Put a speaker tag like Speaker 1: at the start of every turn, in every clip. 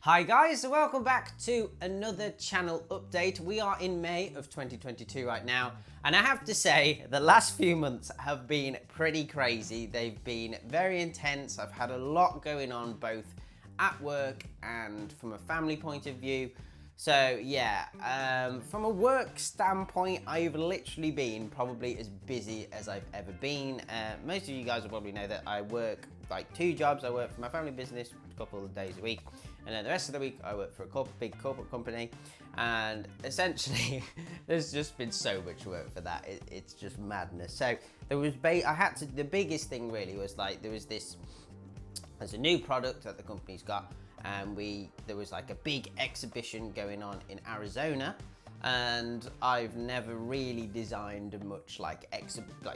Speaker 1: Hi guys, welcome back to another channel update. We are in May of 2022 right now, and I have to say the last few months have been pretty crazy. They've been very intense. I've had a lot going on both at work and from a family point of view. So yeah, from a work standpoint, I've literally been probably as busy as I've ever been. Most of you guys will probably know that I work like 2 jobs. I work for my family business a couple of days a week, and then the rest of the week I work for a big corporate company, and essentially there's just been so much work for that. It's just madness. So there was the biggest thing really was like there's a new product that the company's got, and there was like a big exhibition going on in Arizona, and I've never really designed much like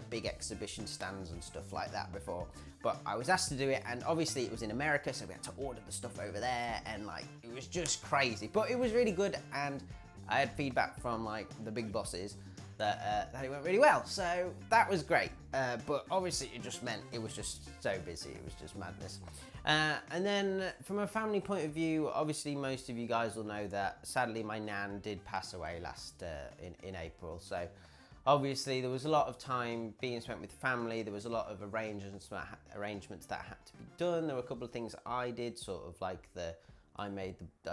Speaker 1: big exhibition stands and stuff like that before, but I was asked to do it, and obviously it was in America, so we had to order the stuff over there, and like it was just crazy, but it was really good, and I had feedback from like the big bosses that it went really well, so that was great, but obviously it just meant it was just so busy. It was just madness. And then from a family point of view, obviously most of you guys will know that sadly my nan did pass away last in April, so obviously there was a lot of time being spent with family. There was a lot of arrangements that had to be done. There were a couple of things I did, sort of like I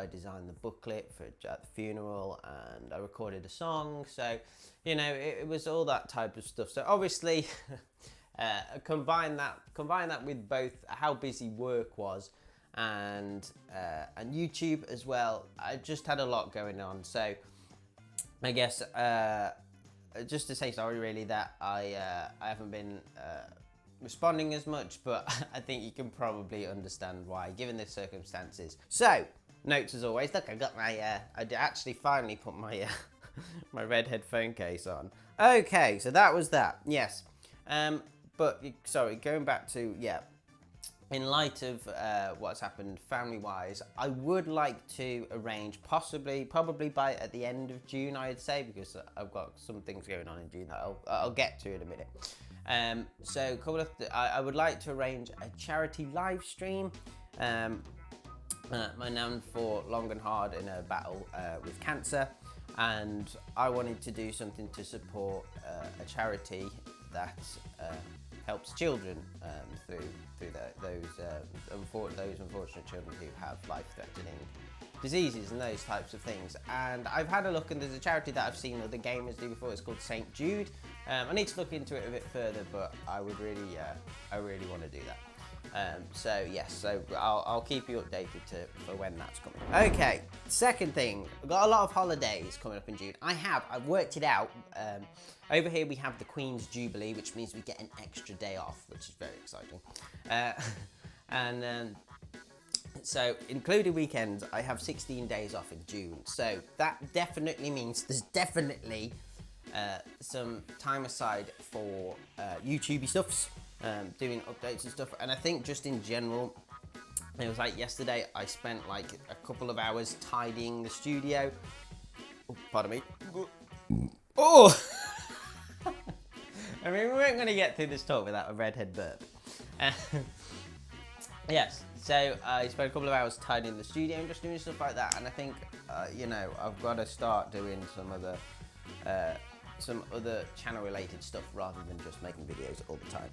Speaker 1: designed the booklet for at the funeral, and I recorded a song, so you know it was all that type of stuff. So obviously combine that with both how busy work was and YouTube as well. I just had a lot going on, so I guess just to say sorry really that I haven't been responding as much, but I think you can probably understand why given the circumstances. So notes as always. Look, I got my I actually finally put my my Redhead phone case on. Okay, so that was that. Yes, but sorry, going back to in light of what's happened family wise, I would like to arrange probably by at the end of June, I'd say, because I've got some things going on in June that I'll get to in a minute. So I would like to arrange a charity live stream. My nan fought long and hard in a battle with cancer, and I wanted to do something to support a charity that helps children through those unfortunate children who have life-threatening diseases and those types of things. And I've had a look, and there's a charity that I've seen other gamers do before. It's called St. Jude. I need to look into it a bit further, but I really want to do that. So yes, so I'll keep you updated for when that's coming. Okay, second thing, we've got a lot of holidays coming up in June. I've worked it out. Over here we have the Queen's Jubilee, which means we get an extra day off, which is very exciting. So including weekends, I have 16 days off in June. So that definitely means there's definitely some time aside for YouTubey stuffs, doing updates and stuff. And I think just in general, it was like yesterday I spent like a couple of hours tidying the studio. Oh, pardon me. Oh! I mean, we weren't going to get through this talk without a Redhead burp. Yes, so I spent a couple of hours tidying the studio and just doing stuff like that. And I think, you know, I've got to start doing some other channel-related stuff rather than just making videos all the time.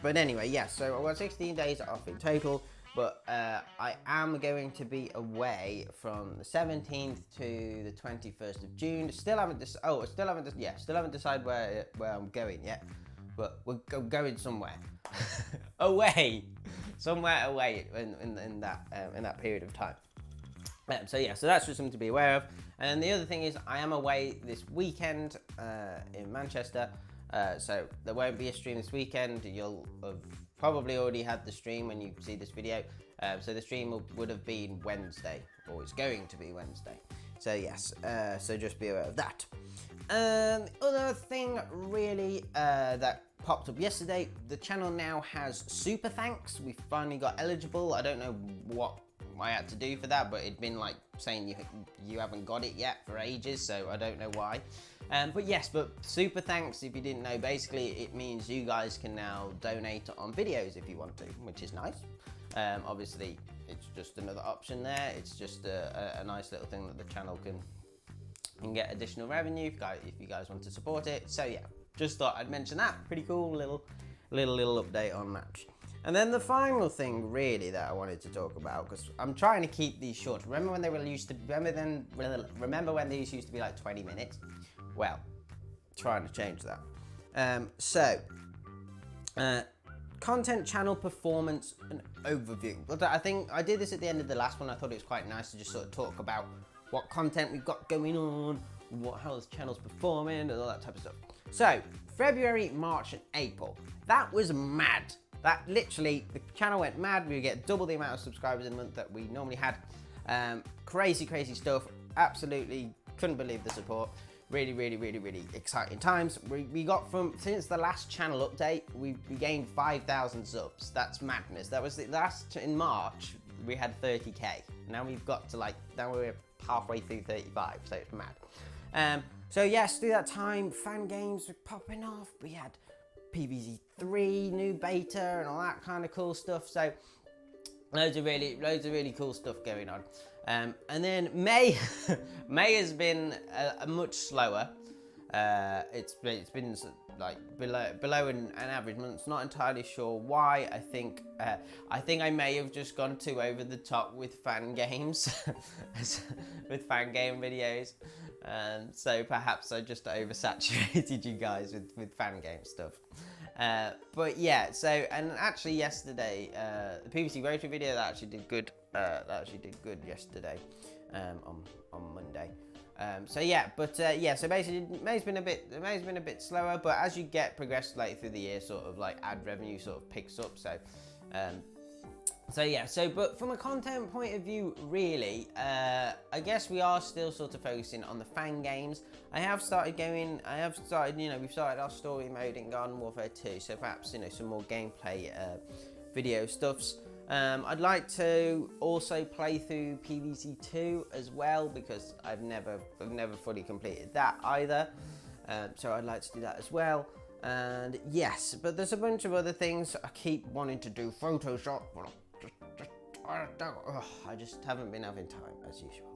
Speaker 1: But anyway, yeah, so I've got 16 days off in total. But I am going to be away from the 17th to the 21st of June. Still haven't decided where I'm going yet, but we're going somewhere somewhere away in that period of time. So yeah, so that's just something to be aware of. And the other thing is I am away this weekend in Manchester. So there won't be a stream this weekend. You'll have probably already had the stream when you see this video. So the stream would have been Wednesday, or it's going to be Wednesday. So yes, so just be aware of that. Other thing really that popped up yesterday, the channel now has Super Thanks. We finally got eligible. I don't know what I had to do for that, but it'd been like saying you haven't got it yet for ages, so I don't know why. But yes, but Super Thanks, if you didn't know, basically it means you guys can now donate on videos if you want to, which is nice. Obviously it's just another option there. It's just a nice little thing that the channel can get additional revenue if you guys want to support it. So yeah, just thought I'd mention that. Pretty cool little update on that. And then the final thing really that I wanted to talk about, because I'm trying to keep these short. Remember when they used to be like 20 minutes? Well, trying to change that. Content channel performance and overview. I think I did this at the end of the last one. I thought it was quite nice to just sort of talk about what content we've got going on, how the channel's performing, and all that type of stuff. So, February, March, and April. That was mad. That literally, the channel went mad. We get double the amount of subscribers in a month that we normally had. Crazy stuff. Absolutely couldn't believe the support. Really exciting times. We got since the last channel update, we gained 5,000 subs. That's madness. That was the last, in March, we had 30k. Now we've got to now we're halfway through 35, so it's mad. So yes, through that time, fan games were popping off. We had PvZ3, new beta, and all that kind of cool stuff. So loads of really cool stuff going on. And then May, May has been a much slower. It's been like below an average month. Not entirely sure why. I think I may have just gone too over the top with fan games, with fan game videos. So perhaps I just oversaturated you guys with fan game stuff. But yeah, so, and actually yesterday, the PVC Rotary video, that actually did good. Yesterday, on Monday. So yeah, but yeah, so basically May's been a bit slower, but as you progress later through the year, sort of like ad revenue sort of picks up. So yeah, but from a content point of view, really, I guess we are still sort of focusing on the fan games. We've started our story mode in Garden Warfare 2, so perhaps, some more gameplay video stuffs. I'd like to also play through PvZ 2 as well, because I've never fully completed that either. So I'd like to do that as well. And yes, but there's a bunch of other things I keep wanting to do. Photoshop, but I just haven't been having time as usual.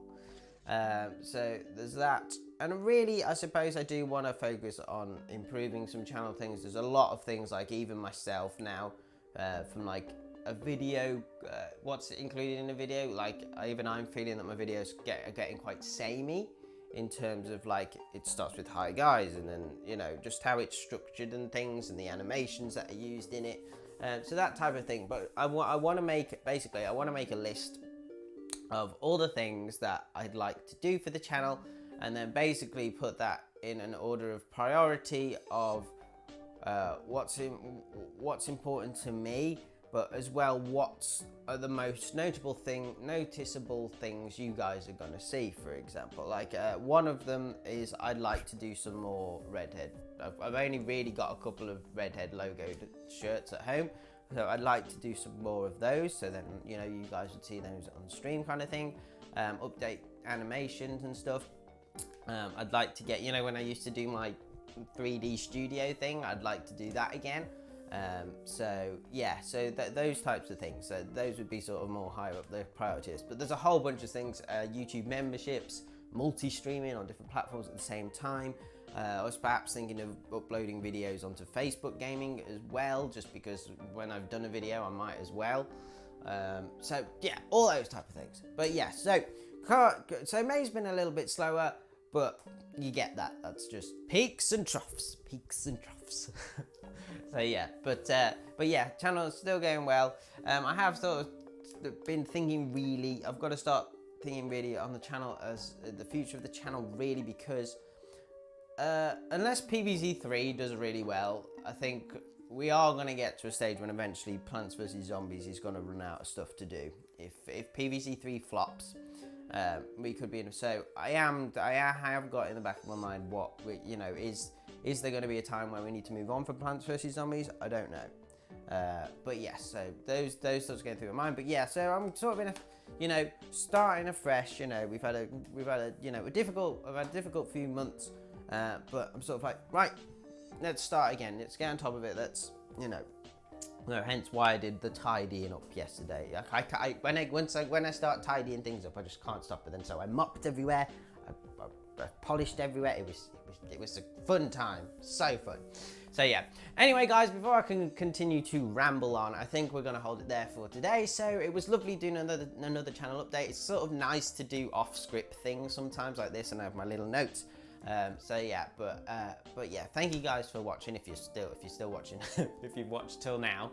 Speaker 1: So there's that. And really, I suppose I do want to focus on improving some channel things. There's a lot of things, like even myself now, from like a video, what's included in a video, like even I'm feeling that my videos are getting quite samey in terms of like, it starts with hi guys, and then just how it's structured and things, and the animations that are used in it, so that type of thing. But I want to make a list of all the things that I'd like to do for the channel, and then basically put that in an order of priority of what's important to me, but as well what are the most noticeable things you guys are going to see. For example, like one of them is I'd like to do some more Redhead. I've only really got a couple of Redhead logoed shirts at home, so I'd like to do some more of those, so then you guys would see those on stream, kind of thing. Update animations and stuff. I'd like to get, when I used to do my 3D studio thing, I'd like to do that again. So yeah, so those types of things, so those would be sort of more higher up the priority list. But there's a whole bunch of things, YouTube memberships, multi-streaming on different platforms at the same time. I was perhaps thinking of uploading videos onto Facebook gaming as well, just because when I've done a video I might as well. So yeah, all those type of things. But yeah, so May's been a little bit slower, but you get that. That's just peaks and troughs. So yeah, but yeah, channel's still going well. I have sort of been thinking really, I've got to start thinking really on the channel as the future of the channel, really, because unless PvZ 3 does really well, I think we are going to get to a stage when eventually Plants vs Zombies is going to run out of stuff to do. If PvZ 3 flops, we could be in. So I have got in the back of my mind what is there going to be a time where we need to move on from Plants vs Zombies? I don't know. But yes, so those thoughts going through my mind. But yeah, so I'm sort of in a, starting afresh. We've had a difficult few months. But I'm sort of like, right, let's start again. Let's get on top of it. Let's No, hence why I did the tidying up yesterday. When I start tidying things up, I just can't stop it. And so I mopped everywhere, I polished everywhere. It was a fun time, so fun. So yeah. Anyway, guys, before I can continue to ramble on, I think we're gonna hold it there for today. So it was lovely doing another channel update. It's sort of nice to do off-script things sometimes like this, and I have my little notes. So yeah, but yeah, thank you guys for watching. If you're still watching, if you've watched till now,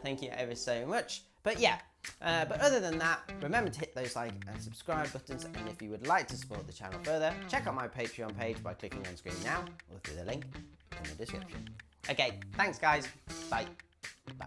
Speaker 1: thank you ever so much. But yeah, but other than that, remember to hit those like and subscribe buttons. And if you would like to support the channel further, check out my Patreon page by clicking on screen now or through the link in the description. Okay, thanks guys. Bye. Bye.